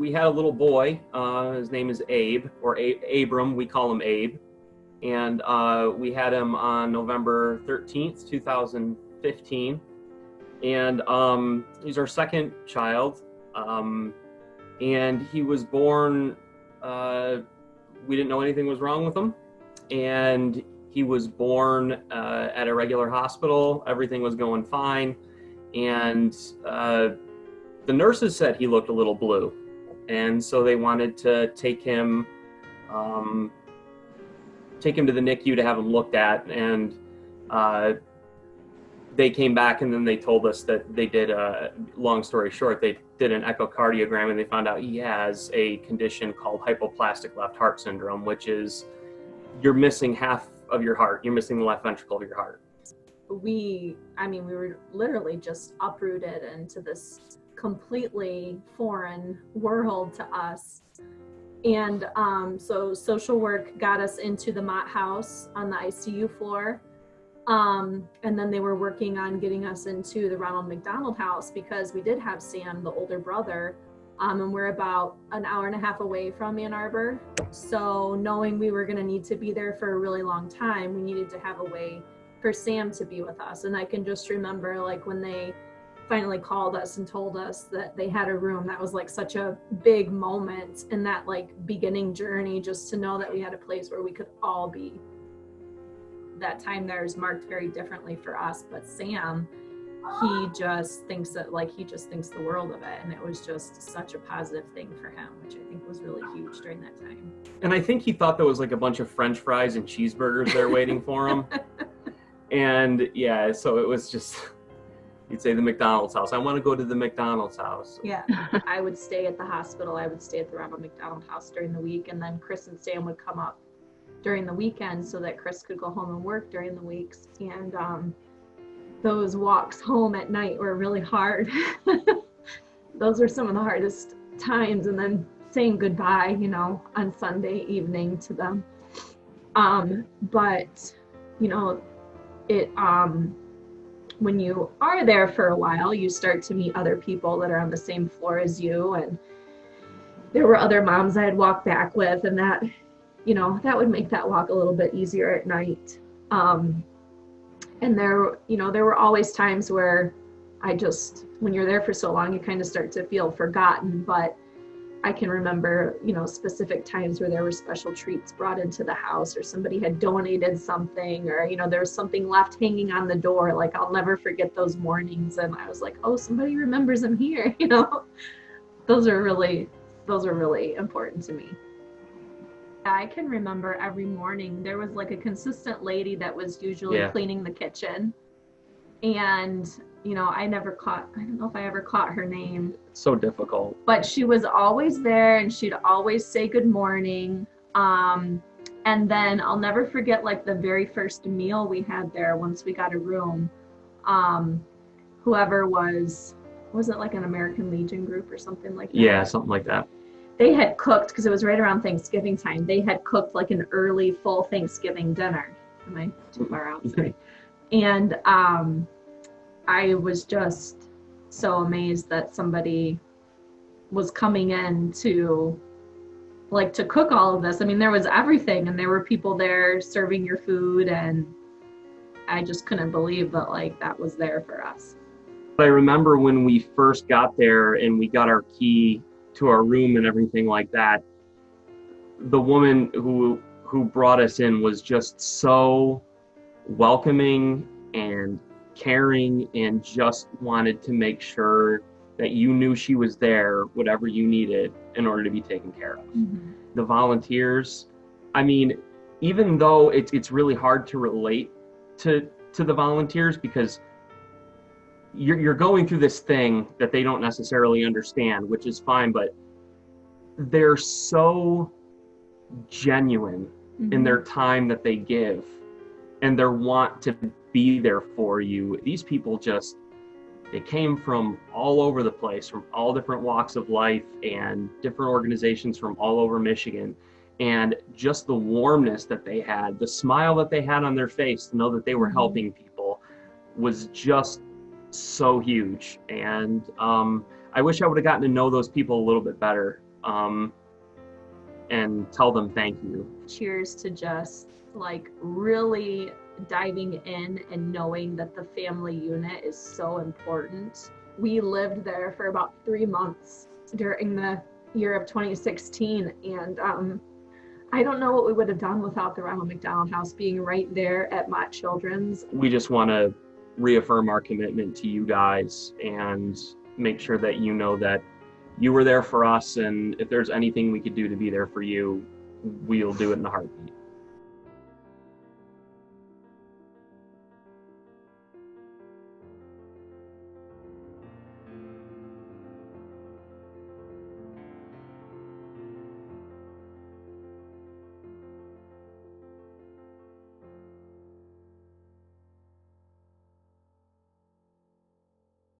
we had a little boy. His name is Abe, or Abram. We call him Abe. And we had him on November 13th, 2015. And he's our second child. And he was born, we didn't know anything was wrong with him. And he was born at a regular hospital. Everything was going fine. And the nurses said he looked a little blue. And so they wanted to take him to the NICU to have him looked at. And they came back, and then they told us that they did, long story short, they did an echocardiogram, and they found out he has a condition called hypoplastic left heart syndrome, which is you're missing half of your heart. You're missing the left ventricle of your heart. We were literally just uprooted into this completely foreign world to us. And so social work got us into the Mott House on the ICU floor. And then they were working on getting us into the Ronald McDonald House because we did have Sam, the older brother, and we're about an hour and a half away from Ann Arbor. So knowing we were going to need to be there for a really long time, we needed to have a way for Sam to be with us. And I can just remember like when they finally called us and told us that they had a room, that was like such a big moment in that like beginning journey, just to know that we had a place where we could all be. That time there is marked very differently for us, but Sam, he just thinks the world of it. And it was just such a positive thing for him, which I think was really huge during that time. And I think he thought there was like a bunch of French fries and cheeseburgers there waiting for him. And yeah, so it was just, you'd say the McDonald's house. I want to go to the McDonald's house. Yeah, I would stay at the hospital. I would stay at the Ronald McDonald House during the week. And then Chris and Sam would come up during the weekend so that Chris could go home and work during the weeks. And those walks home at night were really hard. Those were some of the hardest times. And then saying goodbye, on Sunday evening to them. But, it, when you are there for a while, you start to meet other people that are on the same floor as you. And there were other moms I had walked back with, and that, that would make that walk a little bit easier at night. And there were always times where when you're there for so long, you kind of start to feel forgotten. But I can remember, specific times where there were special treats brought into the house, or somebody had donated something, or, there was something left hanging on the door. Like, I'll never forget those mornings. And I was like, oh, somebody remembers I'm here, Those are really important to me. I can remember every morning there was like a consistent lady that was usually cleaning the kitchen. And, I don't know if I ever caught her name. It's so difficult. But she was always there, and she'd always say good morning. And then I'll never forget like the very first meal we had there once we got a room. Whoever was it like an American Legion group or something like that? Yeah, something like that. They had cooked, because it was right around Thanksgiving time, they had cooked like an early full Thanksgiving dinner. Am I too far out? Sorry. And I was just so amazed that somebody was coming in to cook all of this. I mean, there was everything, and there were people there serving your food, and I just couldn't believe that that was there for us. I remember when we first got there and we got our key to our room and everything like that, the woman who brought us in was just so welcoming and caring, and just wanted to make sure that you knew she was there, whatever you needed, in order to be taken care of. Mm-hmm. The volunteers, even though it's really hard to relate to the volunteers, because you're going through this thing that they don't necessarily understand, which is fine, but they're so genuine in their time that they give and their want to be there for you. These people they came from all over the place, from all different walks of life and different organizations from all over Michigan. And just the warmness that they had, the smile that they had on their face to know that they were helping people, was just so huge. And I wish I would have gotten to know those people a little bit better and tell them thank you. Cheers to just like really diving in and knowing that the family unit is so important. We lived there for about 3 months during the year of 2016, and I don't know what we would have done without the Ronald McDonald House being right there at Mott Children's. We just want to reaffirm our commitment to you guys and make sure that you know that you were there for us, and if there's anything we could do to be there for you, we'll do it in a heartbeat.